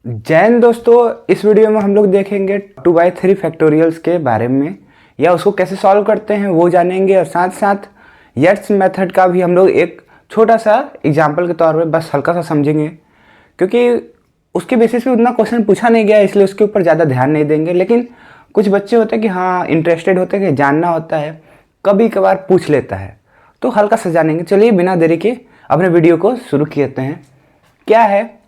जैन दोस्तों, इस वीडियो में हम लोग देखेंगे 2/3 फैक्टोरियल्स के बारे में या उसको कैसे सॉल्व करते हैं वो जानेंगे। और साथ साथ यट्स मेथड का भी हम लोग एक छोटा सा एग्जाम्पल के तौर पे बस हल्का सा समझेंगे, क्योंकि उसके बेसिस पे उतना क्वेश्चन पूछा नहीं गया इसलिए उसके ऊपर ज़्यादा ध्यान नहीं देंगे। लेकिन कुछ बच्चे होते हैं कि हाँ इंटरेस्टेड होते हैं कि जानना होता है, कभी कभार पूछ लेता है, तो हल्का सा जानेंगे। चलिए बिना देरी के अपने वीडियो को शुरू करते हैं। क्या है,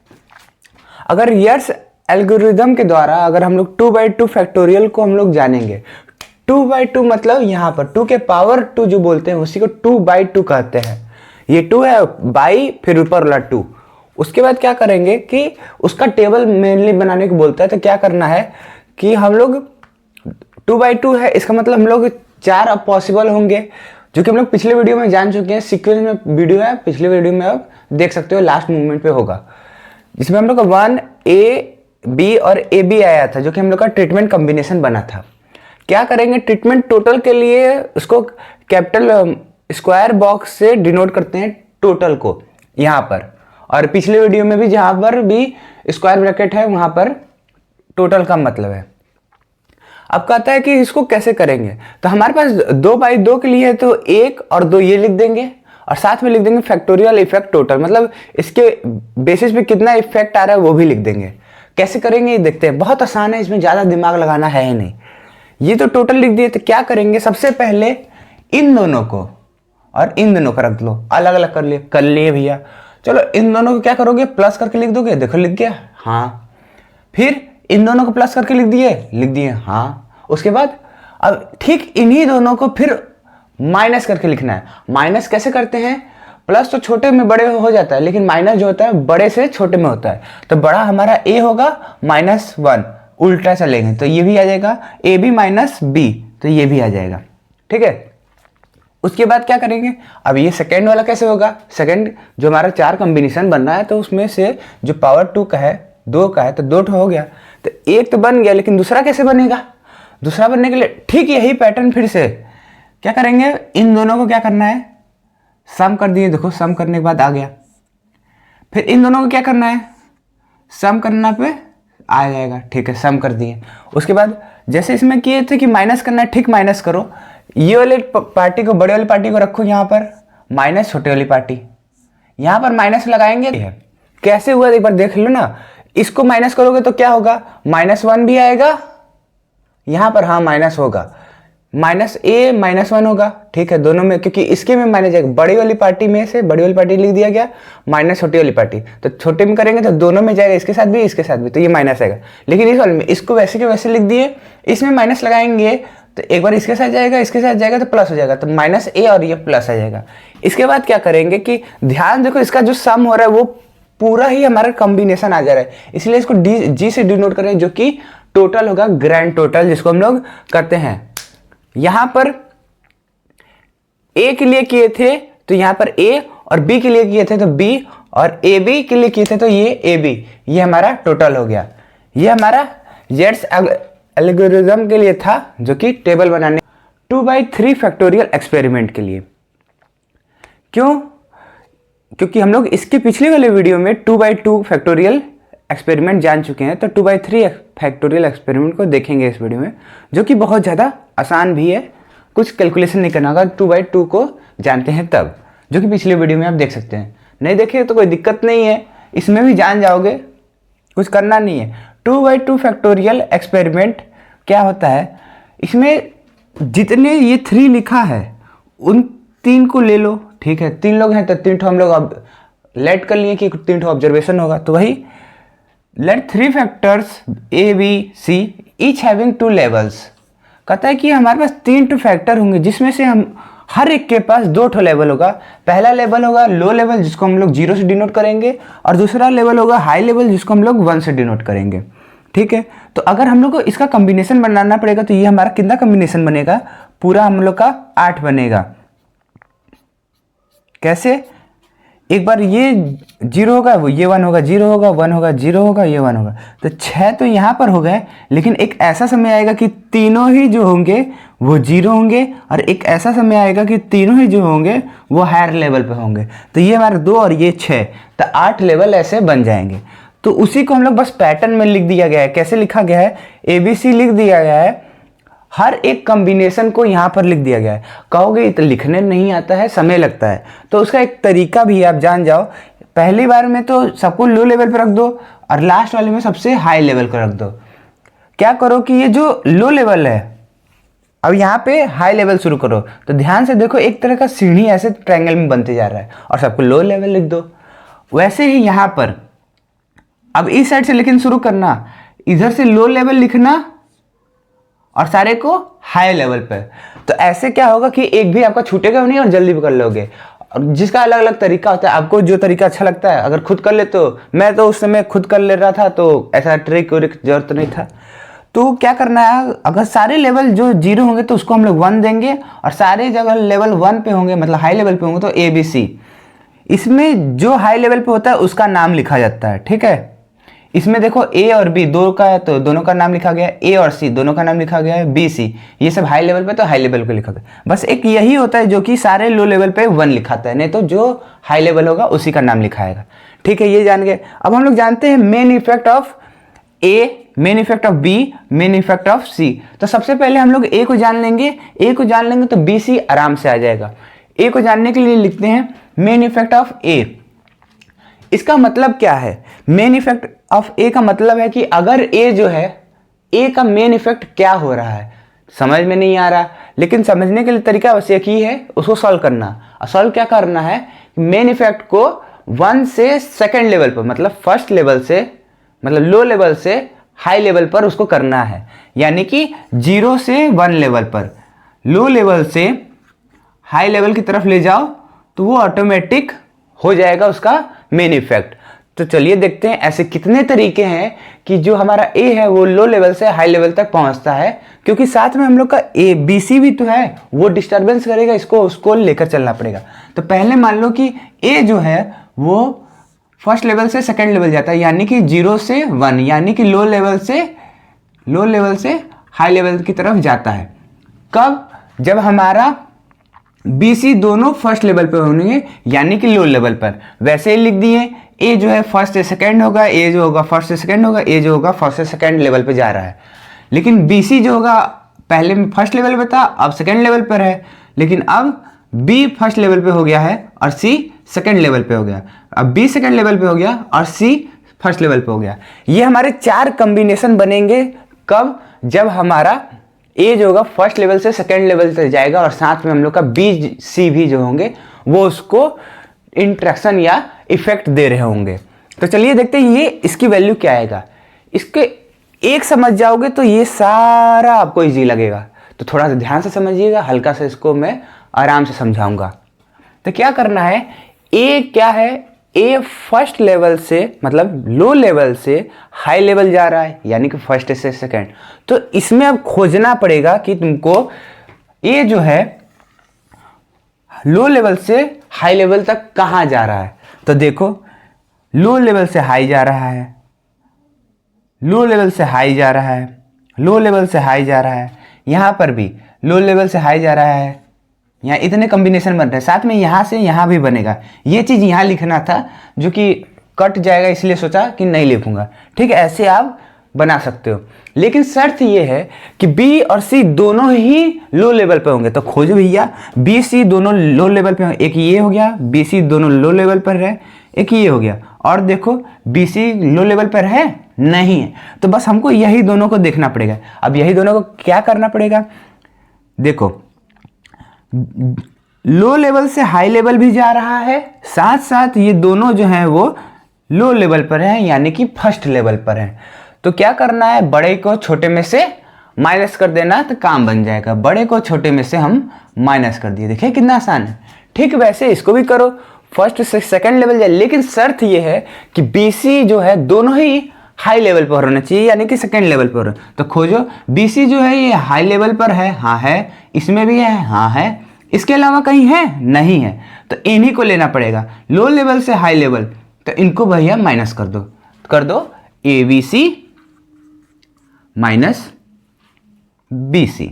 अगर यट्स एल्गोरिदम के द्वारा अगर हम लोग 2/2 फैक्टोरियल को हम लोग जानेंगे, 2/2 मतलब यहाँ पर 2 के पावर 2 जो बोलते हैं उसी को 2/2 कहते हैं। ये 2 है, बाई फिर ऊपर वाला 2। उसके बाद क्या करेंगे कि उसका टेबल मेनली बनाने को बोलता है। तो क्या करना है कि हम लोग 2/2 है, इसका मतलब हम लोग 4 अब पॉसिबल होंगे, जो कि हम लोग पिछले वीडियो में जान चुके हैं। सीक्वेंस में वीडियो है, पिछले वीडियो में आप देख सकते हो, लास्ट मूवमेंट पे होगा, जिसमें हम लोग का 1A, B और AB आया था, जो कि हम लोग का ट्रीटमेंट कॉम्बिनेशन बना था। क्या करेंगे, ट्रीटमेंट टोटल के लिए उसको कैपिटल स्क्वायर बॉक्स से डिनोट करते हैं टोटल को यहाँ पर, और पिछले वीडियो में भी जहाँ पर भी स्क्वायर ब्रैकेट है वहाँ पर टोटल का मतलब है। अब कहता है कि इसको कैसे करेंगे, तो हमारे पास 2/2 के लिए है तो 1 और 2 ये लिख देंगे और साथ में लिख देंगे फैक्टोरियल इफेक्ट टोटल, मतलब इसके बेसिस पे कितना इफेक्ट आ रहा है वो भी लिख देंगे। कैसे करेंगे ये देखते हैं, बहुत आसान है, इसमें ज़्यादा दिमाग लगाना है ही नहीं। ये तो टोटल लिख दिए, तो क्या करेंगे, सबसे पहले इन दोनों को और इन दोनों को रख लो, अलग अलग कर लिए भैया। चलो इन दोनों को क्या करोगे, प्लस करके लिख दोगे, देखो लिख गया, हाँ। फिर इन दोनों को प्लस करके लिख दिए, हाँ। उसके बाद अब ठीक इन्हीं दोनों को फिर माइनस करके लिखना है। माइनस कैसे करते हैं, प्लस तो छोटे में बड़े हो जाता है, लेकिन माइनस जो होता है बड़े से छोटे में होता है। तो बड़ा हमारा a होगा -1, उल्टा चलेंगे तो ये भी आ जाएगा, AB - B, तो ये भी आ जाएगा, ठीक है। उसके बाद क्या करेंगे, अब ये सेकेंड वाला कैसे होगा, सेकेंड जो हमारा 4 कॉम्बिनेशन बनना है, तो उसमें से जो पावर 2 का है, 2 का है, तो 2 हो गया, तो एक तो बन गया, लेकिन दूसरा कैसे बनेगा। दूसरा बनने के लिए ठीक यही पैटर्न फिर से क्या करेंगे, इन दोनों को क्या करना है, सम कर दिए, देखो सम करने के बाद आ गया। फिर इन दोनों को क्या करना है, सम करना पे आ जाएगा, ठीक है, सम कर दिए। उसके बाद जैसे इसमें किए थे कि माइनस करना है, ठीक माइनस करो, ये वाले पार्टी को, बड़े वाली पार्टी को रखो यहाँ पर, माइनस छोटे वाली पार्टी, यहाँ पर माइनस लगाएंगे। कैसे हुआ एक बार देख लो ना, इसको माइनस करोगे तो क्या होगा, -1 भी आएगा यहाँ पर, हाँ माइनस होगा, -A -1 होगा, ठीक है, दोनों में, क्योंकि इसके में माइनस जाएगा, बड़ी वाली पार्टी में से बड़ी वाली पार्टी लिख दिया गया, माइनस छोटी वाली पार्टी, तो छोटे में करेंगे तो दोनों में जाएगा, इसके साथ भी इसके साथ भी, तो ये माइनस आएगा। लेकिन इस वाले में इसको वैसे के वैसे लिख दिए, इसमें माइनस लगाएंगे तो एक बार इसके साथ जाएगा, इसके साथ जाएगा तो प्लस हो जाएगा, तो -A और ये प्लस आ जाएगा। इसके बाद क्या करेंगे कि ध्यान देखो, इसका जो सम हो रहा है वो पूरा ही हमारा कॉम्बिनेशन आ जा रहा है, इसलिए इसको G से डिनोट करें, जो कि टोटल होगा, ग्रैंड टोटल जिसको हम लोग करते हैं। यहां पर A के लिए किए थे तो यहां पर A, और B के लिए किए थे तो B, और AB के लिए किए थे तो ये AB, ये हमारा टोटल हो गया। ये हमारा यट्स एल्गोरिदम के लिए था, जो कि टेबल बनाने 2/3 फैक्टोरियल एक्सपेरिमेंट के लिए। क्यों, क्योंकि हम लोग इसके पिछले वाले वीडियो में 2/2 फैक्टोरियल एक्सपेरिमेंट जान चुके हैं, तो 2/3 फैक्टोरियल एक्सपेरिमेंट को देखेंगे इस वीडियो में, जो कि बहुत ज़्यादा आसान भी है, कुछ कैलकुलेशन नहीं करना होगा, 2/2 को जानते हैं तब, जो कि पिछले वीडियो में आप देख सकते हैं। नहीं देखे तो कोई दिक्कत नहीं है, इसमें भी जान जाओगे, कुछ करना नहीं है। 2/2 फैक्टोरियल एक्सपेरिमेंट क्या होता है, इसमें जितने ये 3 लिखा है उन 3 को ले लो, ठीक है, 3 लोग हैं तो 3 ठो हम लोग अब लेट कर लिए कि 3 ठो ऑब्जर्वेशन होगा, तो वही let 3 factors A, B, C each having 2 levels. कहता है कि हमारे पास 3 ठो फैक्टर होंगे, जिसमें से हम हर एक के पास 2 ठो लेवल होगा। पहला लेवल होगा लो लेवल, जिसको हम लोग 0 से डिनोट करेंगे, और दूसरा लेवल होगा हाई लेवल, जिसको हम लोग 1 से डिनोट करेंगे, ठीक है। तो अगर हम लोग को इसका कॉम्बिनेशन बनाना पड़ेगा, तो ये हमारा कितना कॉम्बिनेशन बनेगा, पूरा हम लोग का 8 बनेगा। कैसे, एक बार ये 0 होगा, वो ये 1 होगा, 0 होगा, 1 होगा, 0 होगा, ये 1 होगा, तो 6 तो यहाँ पर हो गए। लेकिन एक ऐसा समय आएगा कि तीनों ही जो होंगे वो 0 होंगे, और एक ऐसा समय आएगा कि तीनों ही जो होंगे वो हायर लेवल पे होंगे। तो ये हमारे 2 और ये 6, तो 8 लेवल ऐसे बन जाएंगे। तो उसी को हम लोग बस पैटर्न में लिख दिया गया है। कैसे लिखा गया है, ABC लिख दिया गया है, हर एक कॉम्बिनेशन को यहाँ पर लिख दिया गया है। कहोगे तो लिखने नहीं आता है, समय लगता है, तो उसका एक तरीका भी आप जान जाओ। पहली बार में तो सबको लो लेवल पर रख दो और लास्ट वाले में सबसे हाई लेवल पर रख दो। क्या करो कि ये जो लो लेवल है, अब यहाँ पे हाई लेवल शुरू करो, तो ध्यान से देखो एक तरह का सीढ़ी ऐसे ट्रायंगल में बनते जा रहा है और सबको लो लेवल लिख दो। वैसे ही यहाँ पर अब इस साइड से लेकिन शुरू करना, इधर से लो लेवल लिखना और सारे को हाई लेवल पे। तो ऐसे क्या होगा कि एक भी आपका छूटेगा नहीं और जल्दी भी कर लोगे। और जिसका अलग अलग तरीका होता है, आपको जो तरीका अच्छा लगता है, अगर खुद कर ले तो, मैं तो उस समय खुद कर ले रहा था तो ऐसा ट्रिक व्रिक जरूरत नहीं था। तो क्या करना है, अगर सारे लेवल जो 0 होंगे तो उसको हम लोग 1 देंगे और सारे जगह लेवल 1 पे होंगे, मतलब हाई लेवल पे होंगे तो ABC। इसमें जो हाई लेवल पे होता है उसका नाम लिखा जाता है, ठीक है। इसमें देखो A और B दो का है तो दोनों का नाम लिखा गया है, A और C दोनों का नाम लिखा गया है, BC ये सब हाई लेवल पे तो हाई लेवल पे लिखा गया। बस एक यही होता है जो कि सारे लो लेवल पे 1 लिखाता है, नहीं तो जो हाई लेवल होगा उसी का नाम लिखाएगा, ठीक है। ये जान गए। अब हम लोग जानते हैं main effect of A, main effect of B, main effect of C। तो सबसे पहले हम लोग A को जान लेंगे। A को जान लेंगे तो BC आराम से आ जाएगा। A को जानने के लिए लिखते हैं मेन इफेक्ट ऑफ A। इसका मतलब क्या है, मेन इफेक्ट ऑफ ए का मतलब है कि अगर ए जो है, ए का मेन इफेक्ट क्या हो रहा है समझ में नहीं आ रहा, लेकिन समझने के लिए तरीका बस एक ही है, उसको सॉल्व करना। और सॉल्व क्या करना है, मेन इफेक्ट को 1 से सेकंड लेवल पर, मतलब फर्स्ट लेवल से, मतलब लो लेवल से हाई लेवल पर उसको करना है। यानी कि 0 से 1 लेवल पर, लो लेवल से हाई लेवल की तरफ ले जाओ तो वो ऑटोमेटिक हो जाएगा उसका मेन इफेक्ट। तो चलिए देखते हैं ऐसे कितने तरीके हैं कि जो हमारा ए है वो लो लेवल से हाई लेवल तक पहुंचता है, क्योंकि साथ में हम लोग का ABC भी तो है, वो डिस्टर्बेंस करेगा, इसको उसको लेकर चलना पड़ेगा। तो पहले मान लो कि ए जो है वो फर्स्ट लेवल से सेकंड लेवल जाता है, यानी कि 0 से 1, यानी कि लो लेवल से हाई लेवल की तरफ जाता है। कब, जब हमारा BC दोनों फर्स्ट लेवल पे होंगे, यानी कि लो लेवल पर। वैसे ही लिख दिए, ए जो है फर्स्ट से सेकंड होगा, ए जो होगा फर्स्ट से सेकंड होगा, ए जो होगा फर्स्ट से सेकंड लेवल पे जा रहा है। लेकिन BC जो होगा पहले फर्स्ट लेवल पे था, अब सेकंड लेवल पर है, लेकिन अब B फर्स्ट लेवल पे हो गया है और C सेकंड लेवल पे हो गया। अब B सेकंड लेवल पे हो गया और C फर्स्ट लेवल पे हो गया। ये हमारे 4 कॉम्बिनेशन बनेंगे। कब, जब हमारा ए जो होगा फर्स्ट लेवल से सेकंड लेवल तक जाएगा और साथ में हम लोग का BC भी जो होंगे वो उसको इंट्रैक्शन या इफेक्ट दे रहे होंगे। तो चलिए देखते हैं ये इसकी वैल्यू क्या आएगा। इसके एक समझ जाओगे तो ये सारा आपको इजी लगेगा, तो थोड़ा सा ध्यान से समझिएगा, हल्का सा इसको मैं आराम से समझाऊंगा। तो क्या करना है, ए क्या है, ए फर्स्ट लेवल से मतलब लो लेवल से हाई लेवल जा रहा है, यानी कि फर्स्ट से सेकंड। तो इसमें अब खोजना पड़ेगा कि तुमको ए जो है लो लेवल से हाई लेवल तक कहां जा रहा है। तो देखो, लो लेवल से हाई जा रहा है, लो लेवल से हाई जा रहा है, लो लेवल से हाई जा रहा है, यहां पर भी लो लेवल से हाई जा रहा है। यहाँ इतने कॉम्बिनेशन बन रहे हैं, साथ में यहाँ से यहाँ भी बनेगा। ये चीज़ यहाँ लिखना था जो कि कट जाएगा, इसलिए सोचा कि नहीं लिखूंगा। ठीक है, ऐसे आप बना सकते हो, लेकिन शर्त ये है कि B और C दोनों ही लो लेवल पे होंगे। तो खोजो भैया, BC दोनों लो लेवल पे, एक ये हो गया, BC दोनों लो लेवल पर है, एक ये हो गया। और देखो BC लो लेवल पर है नहीं है, तो बस हमको यही दोनों को देखना पड़ेगा। अब यही दोनों को क्या करना पड़ेगा, देखो लो लेवल से हाई लेवल भी जा रहा है, साथ साथ ये दोनों जो हैं वो लो लेवल पर हैं, यानी कि फर्स्ट लेवल पर हैं। तो क्या करना है, बड़े को छोटे में से माइनस कर देना तो काम बन जाएगा। बड़े को छोटे में से हम माइनस कर दिए, देखिए कितना आसान है। ठीक, वैसे इसको भी करो, फर्स्ट से सेकंड लेवल जाए, लेकिन शर्त ये है कि BC जो है दोनों ही हाई लेवल पर होना चाहिए, यानी कि सेकंड लेवल पर। तो खोजो, BC जो है ये हाई लेवल पर है, हाँ है, इसमें भी है, हाँ है, इसके अलावा कहीं है नहीं है, तो इन्हीं को लेना पड़ेगा, लो लेवल से हाई लेवल। तो इनको भैया माइनस कर दो ABC माइनस BC।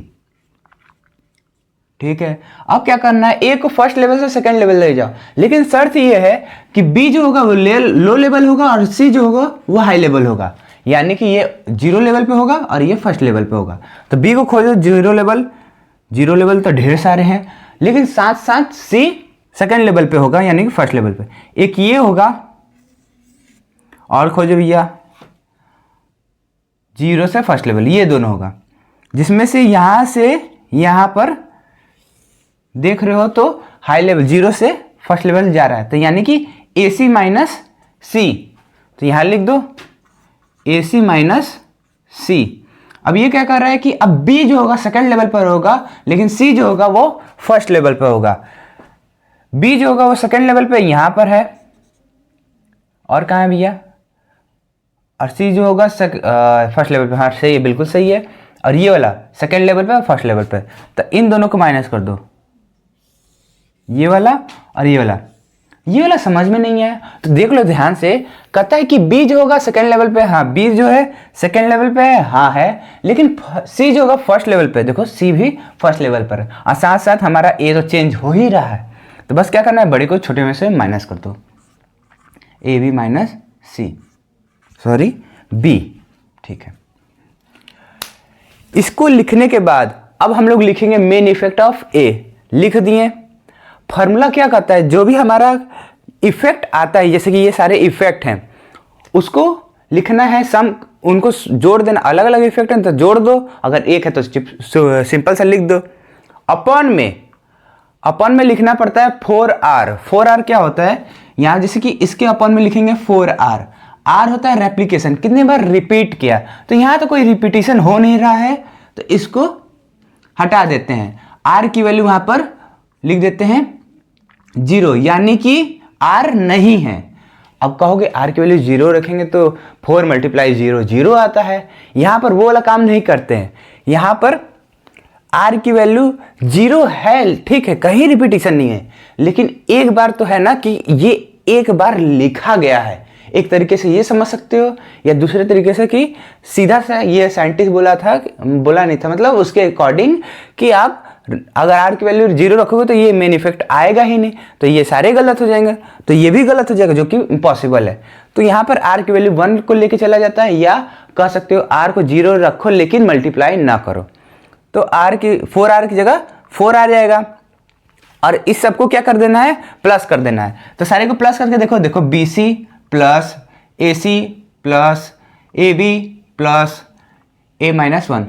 ठीक है, अब क्या करना है, ए को फर्स्ट लेवल से सेकंड लेवल ले जाओ, लेकिन शर्त ये है कि बी जो होगा वो लो लेवल होगा और सी जो होगा वो हाई लेवल होगा, यानी कि ये 0 लेवल पे होगा और ये फर्स्ट लेवल पे होगा। तो बी को खोजो 0 लेवल तो ढेर सारे हैं, लेकिन साथ साथ सी सेकंड लेवल पे होगा यानी कि फर्स्ट लेवल पे, एक ये होगा और खोजो भैया 0 से फर्स्ट लेवल, ये दोनों होगा, जिसमें से यहां से यहां पर देख रहे हो तो हाई लेवल 0 से फर्स्ट लेवल जा रहा है, तो यानी कि AC माइनस सी, तो यहां लिख दो AC माइनस सी। अब ये क्या कर रहा है कि अब B जो होगा सेकंड लेवल पर होगा, लेकिन C जो होगा वो फर्स्ट लेवल पर होगा। B जो होगा वो सेकंड लेवल पे यहां पर है, और कहाँ है भैया, और C जो होगा फर्स्ट लेवल पे, हाँ सही है, बिल्कुल सही है, और ये वाला सेकंड लेवल पे और फर्स्ट लेवल पे, तो इन दोनों को माइनस कर दो, ये वाला और ये वाला समझ में नहीं आया तो देख लो ध्यान से, कहता है कि B जो होगा सेकंड लेवल पे, हाँ B जो है सेकंड लेवल पे है, हाँ है, लेकिन C जो होगा फर्स्ट लेवल पे, देखो C भी फर्स्ट लेवल पर है, और साथ साथ हमारा A तो चेंज हो ही रहा है, तो बस क्या करना है, बड़ी को छोटे में से माइनस कर दो, AB minus C, sorry B, ठीक है। इसको लिखने के बाद अब हम लोग लिखेंगे मेन इफेक्ट ऑफ A, लिख दिए। फॉर्मूला क्या कहता है, जो भी हमारा इफेक्ट आता है, जैसे कि ये सारे इफेक्ट हैं, उसको लिखना है सम, उनको जोड़ देना, अलग अलग इफेक्ट हैं तो जोड़ दो, अगर एक है तो सिंपल सा लिख दो। अपॉन में लिखना पड़ता है 4R। 4R क्या होता है, यहाँ जैसे कि इसके अपॉन में लिखेंगे 4R, R होता है रेप्लीकेशन, कितने बार रिपीट किया, तो यहाँ तो कोई रिपीटिशन हो नहीं रहा है, तो इसको हटा देते हैं, R की वैल्यू वहां पर लिख देते हैं 0, यानी कि R नहीं है। अब कहोगे R की वैल्यू 0 रखेंगे तो 4 × 0 0 आता है, यहां पर वो वाला काम नहीं करते हैं, यहां पर R की वैल्यू 0 है, ठीक है, कहीं रिपीटिशन नहीं है, लेकिन एक बार तो है ना कि ये एक बार लिखा गया है, एक तरीके से ये समझ सकते हो, या दूसरे तरीके से कि सीधा सा ये साइंटिस्ट बोला नहीं था, मतलब उसके अकॉर्डिंग कि आप अगर R की वैल्यू 0 रखोगे तो ये मेन इफेक्ट आएगा ही नहीं, तो ये सारे गलत हो जाएंगे, तो ये भी गलत हो जाएगा, जो कि इम्पॉसिबल है। तो यहाँ पर R की वैल्यू 1 को लेके चला जाता है, या कह सकते हो R को 0 रखो लेकिन मल्टीप्लाई ना करो, तो R की जगह 4 आ जाएगा, और इस सबको क्या कर देना है, प्लस कर देना है। तो सारे को प्लस करके देखो BC plus AC plus AB plus A-1,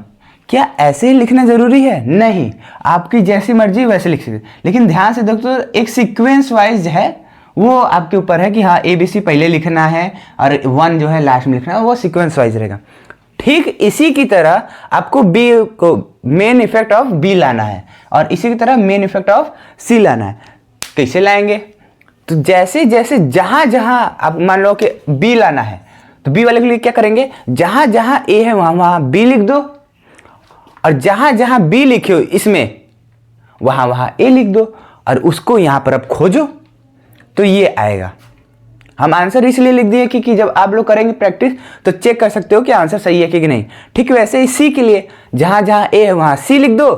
क्या ऐसे ही लिखना जरूरी है? नहीं, आपकी जैसी मर्जी वैसे लिख सकते, लेकिन ध्यान से देखो तो एक सीक्वेंस वाइज है, वो आपके ऊपर है कि हाँ ABC पहले लिखना है और 1 जो है लास्ट में लिखना है, वो सीक्वेंस वाइज रहेगा। ठीक इसी की तरह आपको B को मेन इफेक्ट ऑफ B लाना है, और इसी की तरह मेन इफेक्ट ऑफ C लाना है। कैसे लाएंगे? तो जैसे जैसे जहां जहां आप मान लो कि B लाना है, तो B वाले के लिए क्या करेंगे, जहां जहां A है वहां वहां B लिख दो, और जहां जहां B लिखे हो इसमें वहां वहां A लिख दो, और उसको यहां पर अब खोजो तो ये आएगा। हम आंसर इसलिए लिख दिए कि जब आप लोग करेंगे प्रैक्टिस तो चेक कर सकते हो कि आंसर सही है कि नहीं। ठीक वैसे ही C के लिए जहां जहां A है वहां C लिख दो,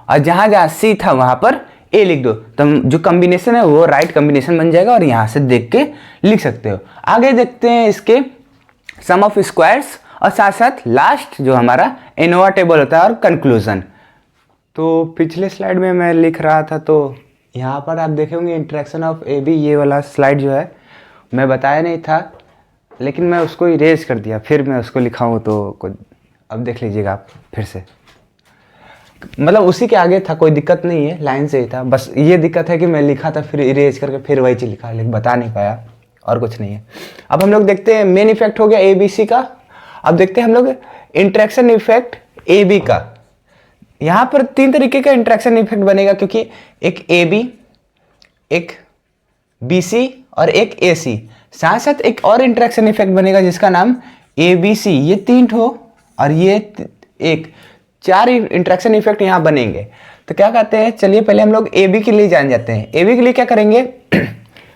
और जहां जहां C था वहां पर A लिख दो, तो जो कॉम्बिनेशन है वो राइट कॉम्बिनेशन बन जाएगा, और यहां से देख के लिख सकते हो। आगे देखते हैं इसके सम ऑफ स्क्वायर्स, और साथ साथ लास्ट जो हमारा एनोवा टेबल होता है और कंक्लूजन। तो पिछले स्लाइड में मैं लिख रहा था, तो यहाँ पर आप देखेंगे इंटरेक्शन ऑफ AB, ये वाला स्लाइड जो है मैं बताया नहीं था, लेकिन मैं उसको इरेज कर दिया, फिर मैं उसको लिखाऊँ तो अब देख लीजिएगा आप फिर से, मतलब उसी के आगे था, कोई दिक्कत नहीं है, लाइन से ही था, बस ये दिक्कत है कि मैं लिखा था फिर इरेज करके फिर वही चीज लिखा, लेकिन बता नहीं पाया, और कुछ नहीं है। अब हम लोग देखते हैं मेन इफेक्ट हो गया ABC का, अब देखते हैं हम लोग इंटरेक्शन इफेक्ट AB का। यहाँ पर 3 तरीके का इंटरेक्शन इफेक्ट बनेगा, क्योंकि एक AB, एक BC और एक AC, साथ साथ एक और इंटरेक्शन इफेक्ट बनेगा जिसका नाम ABC, ये 3 ठो और ये एक 4 इंटरेक्शन इफेक्ट यहाँ बनेंगे। तो क्या कहते हैं, चलिए पहले हम लोग AB के लिए जान जाते हैं। AB के लिए क्या करेंगे,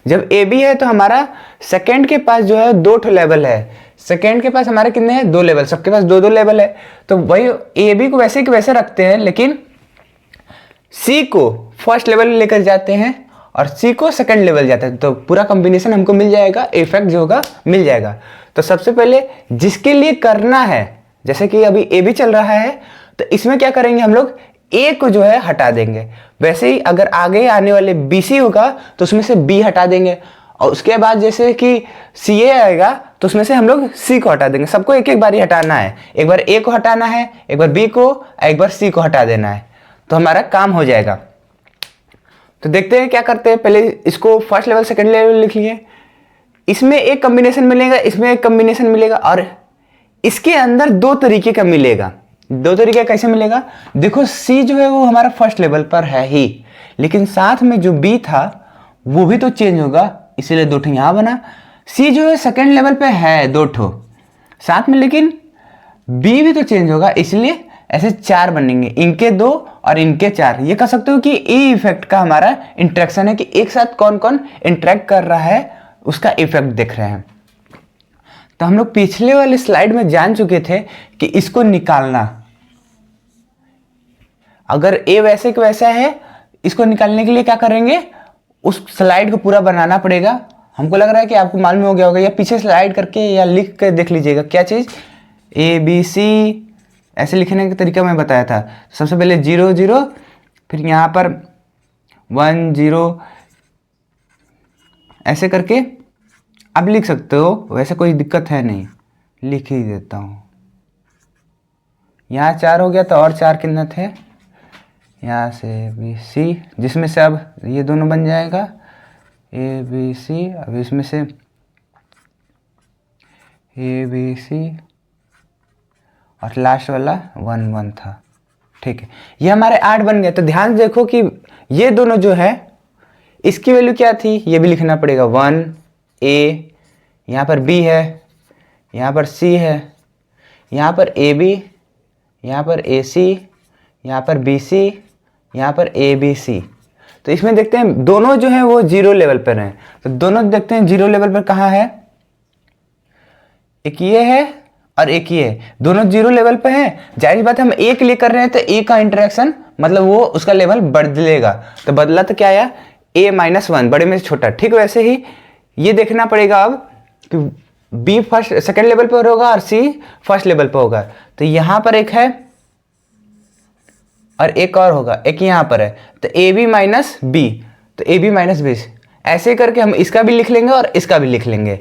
जब AB है तो हमारा सेकेंड के पास जो है 2 ठो लेवल है, सेकेंड के पास हमारे कितने हैं, 2 लेवल, सबके पास 2-2 लेवल है, तो वही AB को वैसे के वैसे रखते हैं, लेकिन सी को फर्स्ट लेवल लेकर जाते हैं और सी को सेकंड लेवल जाता है, तो पूरा कॉम्बिनेशन हमको मिल जाएगा, इफेक्ट जो होगा मिल जाएगा। तो सबसे पहले जिसके लिए करना है, जैसे कि अभी ए बी चल रहा है, तो इसमें क्या करेंगे हम लोग, ए को जो है हटा देंगे। वैसे ही अगर आगे आने वाले बी सी होगा तो उसमें से बी हटा देंगे, और उसके बाद जैसे कि सी ए आएगा तो उसमें से हम लोग सी को हटा देंगे। सबको एक एक बार ही हटाना है, एक बार ए को हटाना है, एक बार बी को, एक बार सी को हटा देना है, तो हमारा काम हो जाएगा। तो देखते हैं क्या करते हैं। पहले इसको फर्स्ट लेवल सेकंड लेवल लिख लिए, इसमें एक कॉम्बिनेशन मिलेगा, इसमें एक कॉम्बिनेशन मिलेगा, और इसके अंदर दो तरीके का मिलेगा। दो तरीके कैसे मिलेगा, देखो सी जो है वो हमारा फर्स्ट लेवल पर है ही, लेकिन साथ में जो बी था वो भी तो चेंज होगा, इसीलिए दो ठो यहां बना। सी जो है सेकंड लेवल पे है दो ठो साथ में, लेकिन बी भी तो चेंज होगा, इसलिए ऐसे चार बनेंगे, इनके दो और इनके चार। ये कह सकते हो कि ई इफेक्ट का हमारा इंटरेक्शन है कि एक साथ कौन कौन इंटरेक्ट कर रहा है, उसका इफेक्ट देख रहे हैं। तो हम लोग पिछले वाले स्लाइड में जान चुके थे कि इसको निकालना, अगर ए वैसे का वैसा है, इसको निकालने के लिए क्या करेंगे, उस स्लाइड को पूरा बनाना पड़ेगा। हमको लग रहा है कि आपको मालूम हो गया होगा, या पीछे स्लाइड करके या लिख कर देख लीजिएगा क्या चीज़, ए बी सी ऐसे लिखने का तरीका मैं बताया था। सबसे पहले 0 0, फिर यहाँ पर 1 0 ऐसे करके अब लिख सकते हो, वैसे कोई दिक्कत है नहीं, लिख ही देता हूँ। यहाँ 4 हो गया, तो और 4 कितना थे, यहाँ से बी सी, जिसमें से अब ये दोनों बन जाएगा ए बी सी। अब इसमें से ए बी सी और लास्ट वाला 1 1 था, ठीक है। ये हमारे 8 बन गए। तो ध्यान से देखो कि ये दोनों जो है इसकी वैल्यू क्या थी, ये भी लिखना पड़ेगा 1 ए, यहाँ पर बी है, यहाँ पर सी है, यहाँ पर ए बी, यहाँ पर ए सी, यहाँ पर बी सी, यहाँ पर ए बी सी। तो इसमें देखते हैं दोनों जो है वो 0 लेवल पर हैं। तो दोनों देखते हैं 0 लेवल पर कहाँ है, एक ये है और एक ये है, दोनों 0 लेवल पे हैं। जाहिर बात है हम ए के लिए कर रहे हैं, तो ए का इंटरेक्शन मतलब वो उसका लेवल बदलेगा। तो बदला तो क्या आया, ए -1, बड़े में से छोटा। ठीक वैसे ही ये देखना पड़ेगा अब कि बी फर्स्ट सेकेंड लेवल पर होगा और सी फर्स्ट लेवल पर होगा। तो यहाँ पर एक है और एक और होगा, एक यहाँ पर है, तो ए बी माइनस बी, तो ए बी माइनस बी, ऐसे करके हम इसका भी लिख लेंगे और इसका भी लिख लेंगे।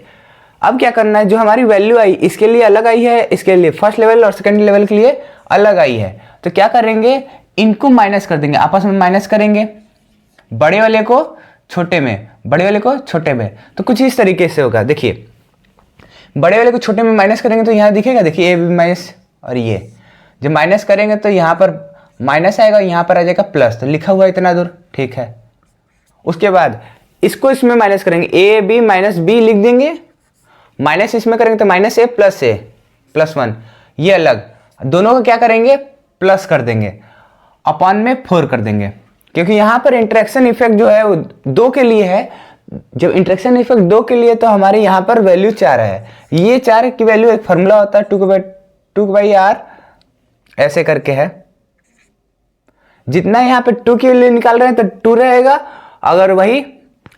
अब क्या करना है, जो हमारी वैल्यू आई इसके लिए अलग आई है, इसके लिए फर्स्ट लेवल और सेकंड लेवल के लिए अलग आई है। तो क्या करेंगे, इनको माइनस कर देंगे, आपस में माइनस करेंगे, बड़े वाले को छोटे में, बड़े वाले को छोटे में। तो कुछ इस तरीके से होगा, देखिए बड़े वाले को छोटे में माइनस करेंगे तो यहाँ दिखेगा, देखिए ए बी माइनस, और ये जब माइनस करेंगे तो यहाँ पर माइनस आएगा, यहाँ पर आ जाएगा प्लस, तो लिखा हुआ इतना दूर, ठीक है। उसके बाद इसको इसमें माइनस करेंगे, ए बी माइनस बी लिख देंगे, माइनस इसमें करेंगे तो माइनस ए प्लस 1, ये अलग, दोनों को क्या करेंगे प्लस कर देंगे, अपॉन में 4 कर देंगे, क्योंकि यहाँ पर इंटरेक्शन इफेक्ट जो है वो 2 के लिए है। जब इंटरेक्शन इफेक्ट 2 के लिए तो हमारे यहाँ पर वैल्यू 4 है, ये 4 की वैल्यू एक फॉर्मूला होता है 2/r ऐसे करके है। जितना यहाँ पे 2 के लिए निकाल रहे हैं तो 2 रहेगा, अगर वही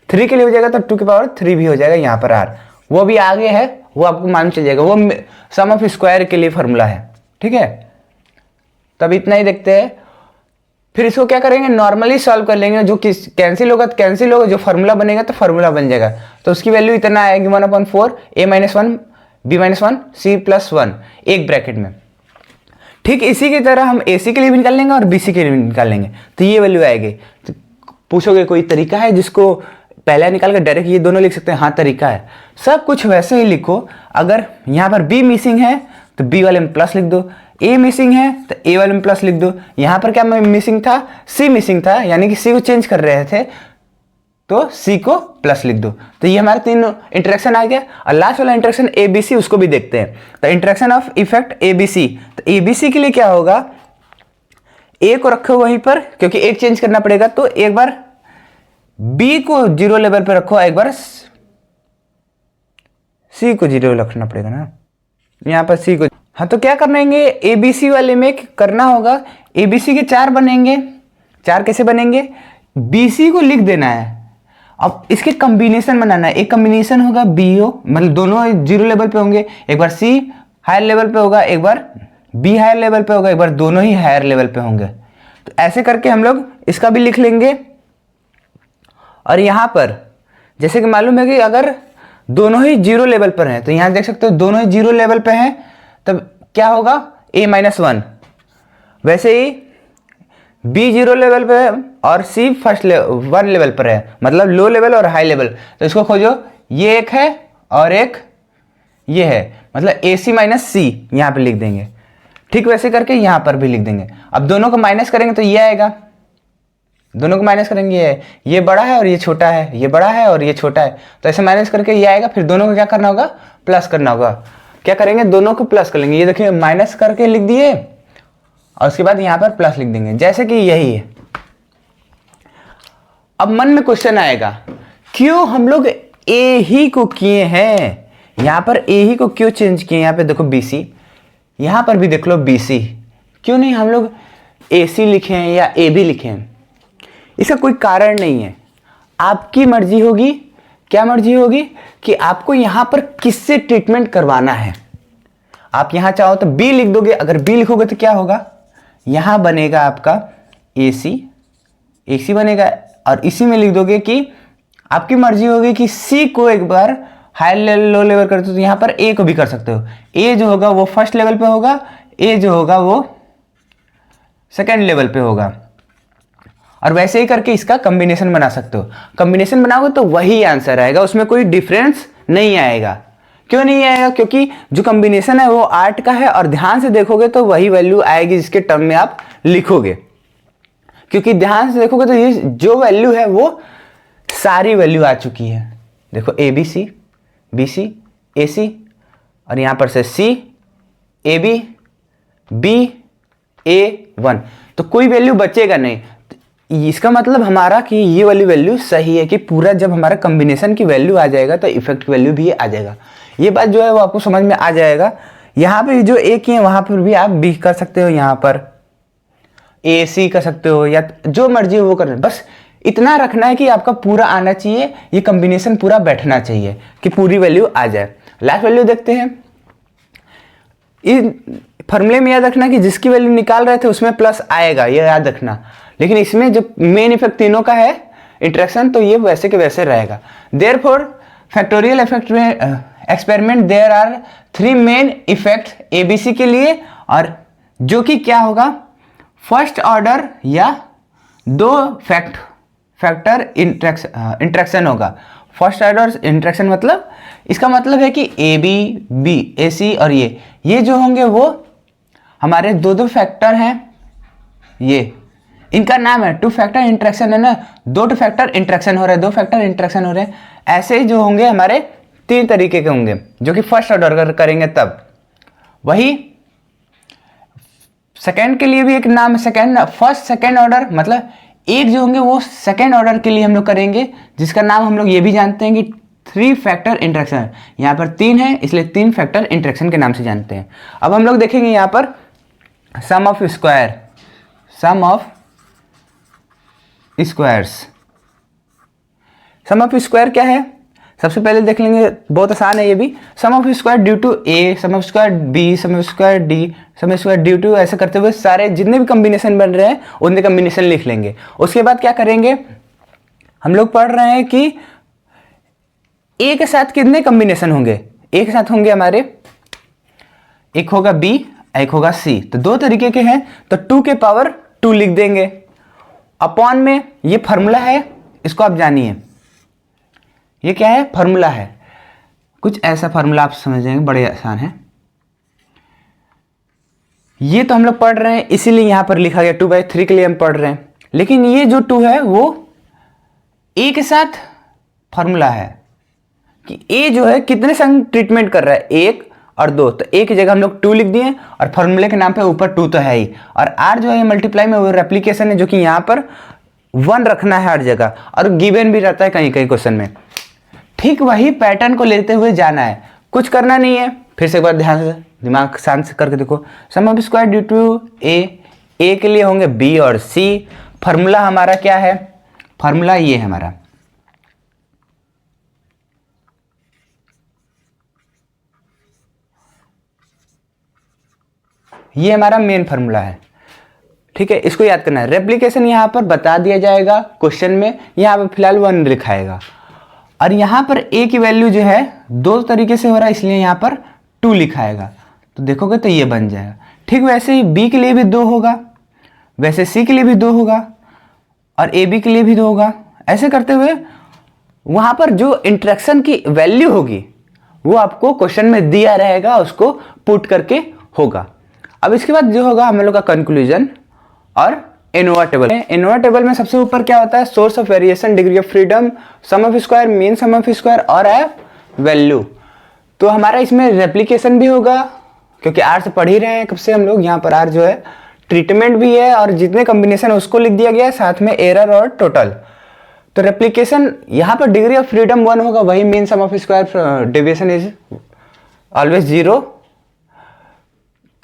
3 के लिए हो जाएगा तो 2 की पावर 3 भी हो जाएगा। यहाँ पर r वो भी आगे है, वो आपको मालूम चल जाएगा, वो सम ऑफ स्क्वायर के लिए फॉर्मूला है, ठीक है। तब इतना ही देखते हैं, फिर इसको क्या करेंगे, नॉर्मली सॉल्व कर लेंगे, जो कैंसिल होगा तो कैंसिल होगा, जो फॉर्मूला बनेगा तो फॉर्मूला बन जाएगा। तो उसकी वैल्यू इतना आएगी 1/4 a - 1 b - 1 c + 1 एक ब्रैकेट में। ठीक इसी की तरह हम AC के लिए भी निकाल लेंगे और BC के लिए भी निकाल लेंगे, तो ये वैल्यू आएगी। तो पूछोगे कोई तरीका है जिसको पहले निकाल कर डायरेक्ट ये दोनों लिख सकते हैं? हाँ तरीका है, सब कुछ वैसे ही लिखो। अगर यहाँ पर B मिसिंग है तो B वाले में प्लस लिख दो, A मिसिंग है तो A वाले में प्लस लिख दो। यहाँ पर क्या मिसिंग था, C मिसिंग था, यानी कि C को चेंज कर रहे थे तो C को प्लस लिख दो। तो ये हमारे तीनों इंटरेक्शन आ गया। और लास्ट वाला इंटरेक्शन ABC, उसको भी देखते हैं। तो इंटरेक्शन ऑफ इफेक्ट ABC, तो ABC के लिए क्या होगा, A को रखो वहीं पर क्योंकि एक चेंज करना पड़ेगा, तो एक बार B को 0 लेवल पर रखो, एक बार C को 0 रखना पड़ेगा ना, यहाँ पर C को। हाँ तो क्या करना है, ABC वाले में करना होगा, ABC के 4 बनेंगे, 4 कैसे बनेंगे, BC को लिख देना है, अब इसके कॉम्बिनेशन बनाना है। एक कॉम्बिनेशन होगा BO, मतलब दोनों 0 लेवल पे होंगे, एक बार C हायर लेवल पे होगा, एक बार B हायर लेवल पे होगा, एक बार दोनों ही हायर लेवल पे होंगे। तो ऐसे करके हम लोग इसका भी लिख लेंगे। और यहाँ पर जैसे कि मालूम है कि अगर दोनों ही 0 लेवल पर हैं, तो यहाँ देख सकते हो दोनों ही 0 लेवल पे हैं, तब क्या होगा A-1। वैसे ही B 0 लेवल पे है और C 1 लेवल पर है, मतलब लो लेवल और हाई लेवल। तो इसको खोजो, ये एक है और एक ये है, मतलब AC - C यहाँ पे लिख देंगे। ठीक वैसे करके यहाँ पर भी लिख देंगे। अब दोनों को माइनस करेंगे तो ये आएगा, दोनों को माइनस करेंगे, ये बड़ा है और ये छोटा है, ये बड़ा है और ये छोटा है, तो ऐसे माइनस करके ये आएगा। फिर दोनों को क्या करना होगा, प्लस करना होगा। क्या करेंगे, दोनों को प्लस कर लेंगे। ये देखिए माइनस करके लिख दिए और उसके बाद यहाँ पर प्लस लिख देंगे, जैसे कि यही है। अब मन में क्वेश्चन आएगा, क्यों हम लोग ए ही को किए हैं, यहाँ पर ए ही को क्यों चेंज किए। यहाँ पे देखो BC, यहाँ पर भी देख लो BC, क्यों नहीं हम लोग AC लिखे हैं या AB लिखे हैं। इसका कोई कारण नहीं है, आपकी मर्जी होगी। क्या मर्जी होगी कि आपको यहाँ पर किससे ट्रीटमेंट करवाना है। आप यहाँ चाहो तो B लिख दोगे, अगर B लिखोगे तो क्या होगा, यहाँ बनेगा आपका AC बनेगा, और इसी में लिख दोगे कि आपकी मर्जी होगी कि C को एक बार हाई लेवल लो लेवल करते हो तो यहाँ पर A को भी कर सकते हो। A जो होगा वो फर्स्ट लेवल पे होगा, A जो होगा वो सेकेंड लेवल पे होगा, और वैसे ही करके इसका कॉम्बिनेशन बना सकते हो। कॉम्बिनेशन बनाओगे तो वही आंसर आएगा, उसमें कोई डिफरेंस नहीं आएगा। क्यों नहीं आएगा, क्योंकि जो कॉम्बिनेशन है वो 8 का है, और ध्यान से देखोगे तो वही वैल्यू आएगी जिसके टर्म में आप लिखोगे। क्योंकि ध्यान से देखोगे तो ये जो वैल्यू है वो सारी वैल्यू आ चुकी है। देखो ABC, BC, AC, और यहाँ पर से C, AB, B, A1, तो कोई वैल्यू बचेगा नहीं। इसका मतलब हमारा कि ये वाली वैल्यू सही है, कि पूरा जब हमारा कॉम्बिनेशन की वैल्यू आ जाएगा तो इफेक्ट की वैल्यू भी आ जाएगा। ये बात जो है वो आपको समझ में आ जाएगा। यहाँ पे जो A की है वहाँ पर भी आप B कर सकते हो, यहाँ पर AC कर सकते हो, या जो मर्जी हो वो करना। बस इतना रखना है कि आपका पूरा आना चाहिए, ये कॉम्बिनेशन पूरा बैठना चाहिए कि पूरी वैल्यू आ जाए। लास्ट वैल्यू देखते हैं। इस फॉर्मूले में याद रखना कि जिसकी वैल्यू निकाल रहे थे उसमें प्लस आएगा, ये याद रखना। लेकिन इसमें जब मेन इफेक्ट तीनों का है इंटरेक्शन, तो ये वैसे के वैसे रहेगा। देयरफॉर फैक्टोरियल इफेक्ट में experiment there are 3 main effect ABC के लिए, और जो कि क्या होगा, फर्स्ट ऑर्डर या 2 फैक्टर इंटरेक्शन होगा। फर्स्ट ऑर्डर इंटरेक्शन मतलब, इसका मतलब है कि AB, B, AC और ये जो होंगे वो हमारे 2 फैक्टर हैं। ये इनका नाम है 2 फैक्टर इंटरेक्शन, है ना, 2 फैक्टर इंटरेक्शन हो रहे हैं, 2 फैक्टर इंटरेक्शन हो रहे हैं। ऐसे ही जो होंगे हमारे 3 तरीके के होंगे, जो कि फर्स्ट ऑर्डर करेंगे तब। वही सेकेंड के लिए भी एक नाम है, फर्स्ट सेकेंड ऑर्डर, मतलब एक जो होंगे वो सेकेंड ऑर्डर के लिए हम लोग करेंगे, जिसका नाम हम लोग ये भी जानते हैं कि 3 फैक्टर इंटरेक्शन। यहाँ पर 3 है इसलिए 3 फैक्टर इंटरेक्शन के नाम से जानते हैं। अब हम लोग देखेंगे यहाँ पर sum of squares. Sum of square क्या है, सबसे पहले देख लेंगे, बहुत आसान है ये भी। Sum of square due to A, sum of square B, sum of square D, sum of square due to, ऐसे करते हुए सारे जितने भी कॉम्बिनेशन बन रहे हैं उनके कॉम्बिनेशन लिख लेंगे। उसके बाद क्या करेंगे, हम लोग पढ़ रहे हैं कि A के साथ कितने कॉम्बिनेशन होंगे। A के साथ होंगे हमारे, एक होगा B, एक होगा C, तो 2 तरीके के हैं, तो 2 के पावर 2 लिख देंगे। अपॉन में ये फार्मूला है, इसको आप जानिए। ये क्या है, फार्मूला है, कुछ ऐसा फार्मूला आप समझ जाएंगे, बड़े आसान है। ये तो हम लोग पढ़ रहे हैं इसीलिए यहां पर लिखा गया 2/3 के लिए हम पढ़ रहे हैं। लेकिन ये जो 2 है वो A के साथ फार्मूला है कि A जो है कितने संग ट्रीटमेंट कर रहा है, 1 और 2, तो A की जगह हम लोग 2 लिख दिए, और फार्मूले के नाम पे ऊपर 2 तो है ही, और R जो है मल्टीप्लाई में वो रेप्लीकेशन है, जो कि यहाँ पर 1 रखना है हर जगह, और गिवन भी रहता है कहीं कहीं क्वेश्चन में। ठीक वही पैटर्न को लेते हुए जाना है, कुछ करना नहीं है। फिर से एक बार ध्यान से दिमाग शांत से करके देखो। Sum of square due to A के लिए होंगे B और C, फार्मूला हमारा क्या है, फार्मूला ये है हमारा, ये हमारा मेन फार्मूला है, ठीक है। इसको याद करना है। रेप्लिकेशन यहाँ पर बता दिया जाएगा क्वेश्चन में, यहाँ पर फिलहाल 1 लिखाएगा, और यहाँ पर a की वैल्यू जो है 2 तरीके से हो रहा है, इसलिए यहाँ पर 2 लिखाएगा, तो देखोगे तो ये बन जाएगा। ठीक वैसे ही b के लिए भी 2 होगा, वैसे c के लिए भी 2 होगा, और ab के लिए भी 2 होगा। ऐसे करते हुए वहाँ पर जो इंटरेक्शन की वैल्यू होगी वो आपको क्वेश्चन में दिया रहेगा, उसको पुट करके होगा। अब इसके बाद जो होगा हम लोग का कंक्लूजन और एनोवा टेबल। एनोवा टेबल में सबसे ऊपर क्या होता है, source of variation, degree of freedom, sum of square, mean sum of square और एफ वैल्यू। तो हमारा इसमें रेप्लिकेशन भी होगा, क्योंकि आर से पढ़ ही रहे हैं कब से हम लोग। यहाँ पर आर जो है ट्रीटमेंट भी है, और जितने कॉम्बिनेशन उसको लिख दिया गया है, साथ में एरर और टोटल। तो रेप्लिकेशन यहाँ पर डिग्री ऑफ फ्रीडम 1 होगा, वही mean sum of square, deviation is always 0,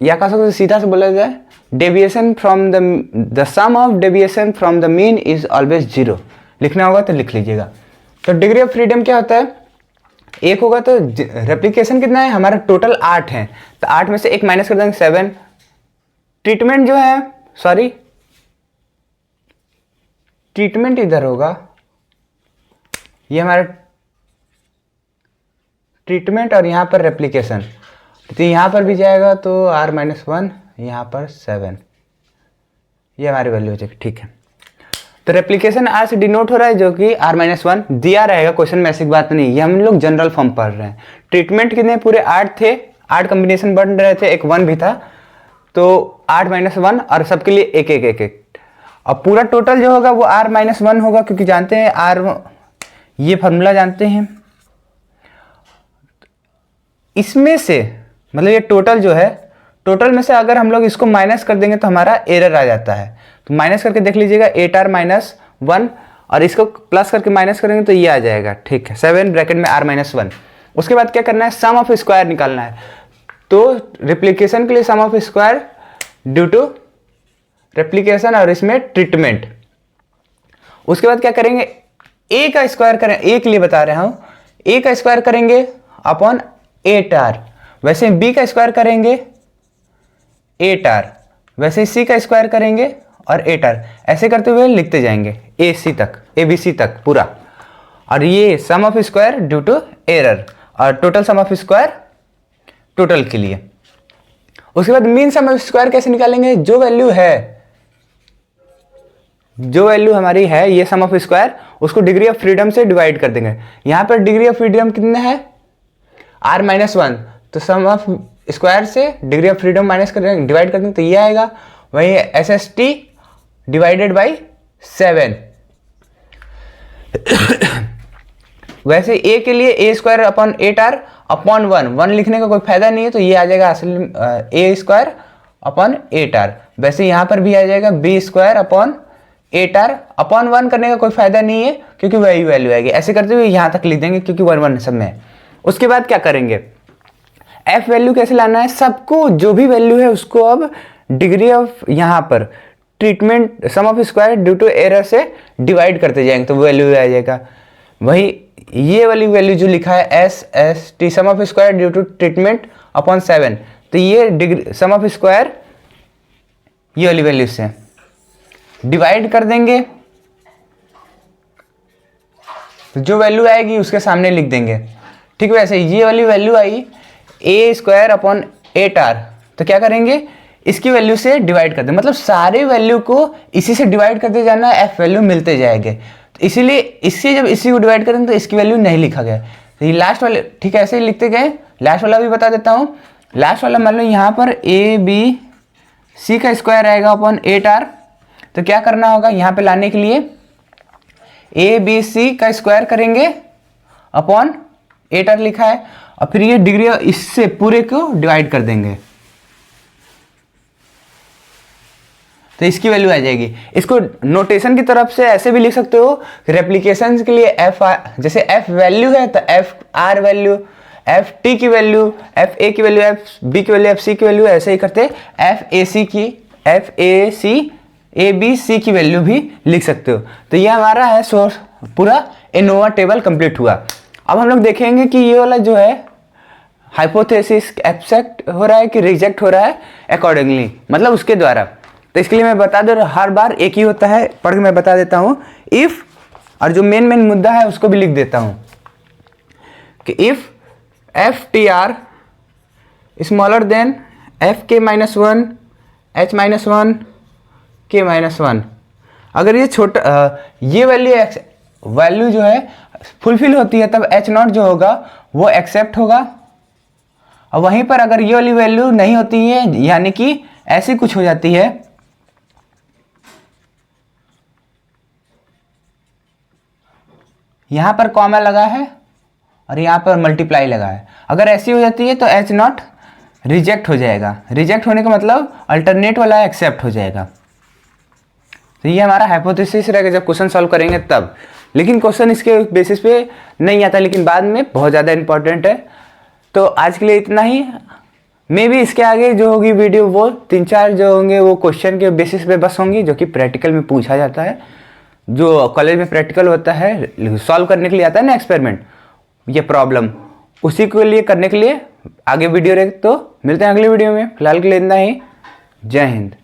या कह सकते सीधा से बोला जाए deviation from the sum of deviation from the mean is always 0। लिखना होगा तो लिख लीजिएगा। तो डिग्री ऑफ फ्रीडम क्या होता है, 1 होगा, तो रेप्लिकेशन कितना है हमारा, टोटल 8 है, तो 8 में से 1 माइनस कर देंगे 7। ट्रीटमेंट जो है, सॉरी ट्रीटमेंट इधर होगा, ये हमारा ट्रीटमेंट, और यहाँ पर रेप्लिकेशन, तो यहाँ पर भी जाएगा तो r-1, यहाँ पर 7, ये हमारी वैल्यू हो जाएगी, ठीक है। तो रेप्लिकेशन r से डिनोट हो रहा है, जो कि r-1 दिया रहेगा क्वेश्चन में, ऐसी बात नहीं, ये हम लोग जनरल फॉर्म पढ़ रहे हैं। ट्रीटमेंट कितने, पूरे 8 थे, 8 कॉम्बिनेशन बन रहे थे, एक 1 भी था, तो 8-1 और सबके लिए एक एक एक एक। और पूरा टोटल जो होगा वो r-1 होगा, क्योंकि जानते हैं r, ये फार्मूला जानते हैं। इसमें से मतलब ये टोटल जो है, टोटल में से अगर हम लोग इसको माइनस कर देंगे तो हमारा एरर आ जाता है। तो माइनस करके देख लीजिएगा, 8r-1, और इसको प्लस करके माइनस करेंगे तो ये आ जाएगा, ठीक है, 7 ब्रैकेट में r-1। उसके बाद क्या करना है, सम ऑफ स्क्वायर निकालना है। तो रेप्लिकेशन के लिए sum of square due to replication, और इसमें ट्रीटमेंट। उसके बाद क्या करेंगे, a का स्क्वायर करें, a के लिए बता रहा हूं, a का स्क्वायर करेंगे अपॉन 8r, वैसे b का स्क्वायर करेंगे 8r, वैसे c का स्क्वायर करेंगे और 8r, ऐसे करते हुए लिखते जाएंगे abc तक पूरा। और ये sum of square due to error, और total sum of square total के लिए। उसके बाद मीन सम ऑफ स्क्वायर कैसे निकालेंगे, जो वैल्यू हमारी है ये सम ऑफ स्क्वायर, उसको डिग्री ऑफ फ्रीडम से डिवाइड कर देंगे। यहाँ पर डिग्री ऑफ फ्रीडम कितना है, r-1, तो सम ऑफ स्क्वायर से डिग्री ऑफ फ्रीडम माइनस कर देंगे, डिवाइड कर देंगे, तो ये आएगा। वही SST डिवाइडेड बाई 7। वैसे a के लिए a square upon 8r upon 1 लिखने का कोई फायदा नहीं है, तो ये आ जाएगा असल a स्क्वायर अपॉन 8r। वैसे यहाँ पर भी आ जाएगा b square upon 8r upon 1 करने का कोई फायदा नहीं है, क्योंकि वही वैल्यू आएगी। ऐसे करते हुए यहाँ तक लिख देंगे, क्योंकि 1 सब में है। उसके बाद क्या करेंगे, f वैल्यू कैसे लाना है, सबको जो भी वैल्यू है उसको अब डिग्री ऑफ, यहाँ पर treatment sum of square due to error से डिवाइड करते जाएंगे, तो वैल्यू आ जाएगा। वही ये वाली वैल्यू जो लिखा है SST sum of square due to treatment upon 7, तो ये डिग्री सम ऑफ स्क्वायर ये वाली वैल्यू से डिवाइड कर देंगे, तो जो वैल्यू आएगी उसके सामने लिख देंगे, ठीक है। वैसे ये वाली value I a square upon 8r, तो क्या करेंगे, इसकी वैल्यू से डिवाइड कर दें, मतलब सारे वैल्यू को इसी से डिवाइड करते जाना, f वैल्यू मिलते जाएंगे। तो इसीलिए इससे जब इसी को डिवाइड करेंगे तो इसकी वैल्यू नहीं लिखा गया, तो ये लास्ट वाले, ठीक है, ऐसे ही लिखते गए। लास्ट वाला भी बता देता हूँ, लास्ट वाला मान लो यहाँ पर ABC का स्क्वायर आएगा अपॉन 8r, तो क्या करना होगा, यहाँ पे लाने के लिए ABC का स्क्वायर करेंगे अपॉन 8r लिखा है, और फिर ये डिग्री इससे पूरे को डिवाइड कर देंगे, तो इसकी वैल्यू आ जाएगी। इसको नोटेशन की तरफ से ऐसे भी लिख सकते हो, रेप्लिकेशन के लिए f, जैसे f वैल्यू है तो f r value, f t की वैल्यू, f a की वैल्यू, f b की वैल्यू, f c की वैल्यू, ऐसे ही करते f a c A B C की वैल्यू भी लिख सकते हो। तो ये हमारा है सोर्स, पूरा एनोवा टेबल कंप्लीट हुआ। अब हम लोग देखेंगे कि ये वाला जो है हाइपोथेसिस एक्सेप्ट हो रहा है कि रिजेक्ट हो रहा है अकॉर्डिंगली, मतलब उसके द्वारा। तो इसके लिए मैं बता दूं, हर बार एक ही होता है, पढ़ के मैं बता देता हूँ। इफ़, और जो मेन मुद्दा है उसको भी लिख देता हूँ कि if F T R smaller than F के minus one H minus one के माइनस वन, अगर ये छोटा ये वैल्यू जो है फुलफिल होती है, तब एच नॉट जो होगा वो एक्सेप्ट होगा। और वहीं पर अगर ये वाली वैल्यू नहीं होती है, यानी कि ऐसी कुछ हो जाती है, यहां पर कॉमा लगा है और यहां पर मल्टीप्लाई लगा है, अगर ऐसी हो जाती है तो एच नॉट रिजेक्ट हो जाएगा। रिजेक्ट होने का मतलब अल्टरनेट वाला एक्सेप्ट हो जाएगा। तो ये हमारा हाइपोथेसिस रहेगा जब क्वेश्चन सॉल्व करेंगे तब। लेकिन क्वेश्चन इसके बेसिस पे नहीं आता, लेकिन बाद में बहुत ज़्यादा इंपॉर्टेंट है। तो आज के लिए इतना ही। मे भी इसके आगे जो होगी वीडियो वो 3-4 जो होंगे वो क्वेश्चन के बेसिस पे बस होंगी, जो कि प्रैक्टिकल में पूछा जाता है, जो कॉलेज में प्रैक्टिकल होता है, सॉल्व करने के लिए आता है ना एक्सपेरिमेंट, ये प्रॉब्लम, उसी के लिए करने के लिए आगे वीडियो रहे। तो मिलते हैं अगले वीडियो में, फिलहाल के लिए इतना ही। जय हिंद।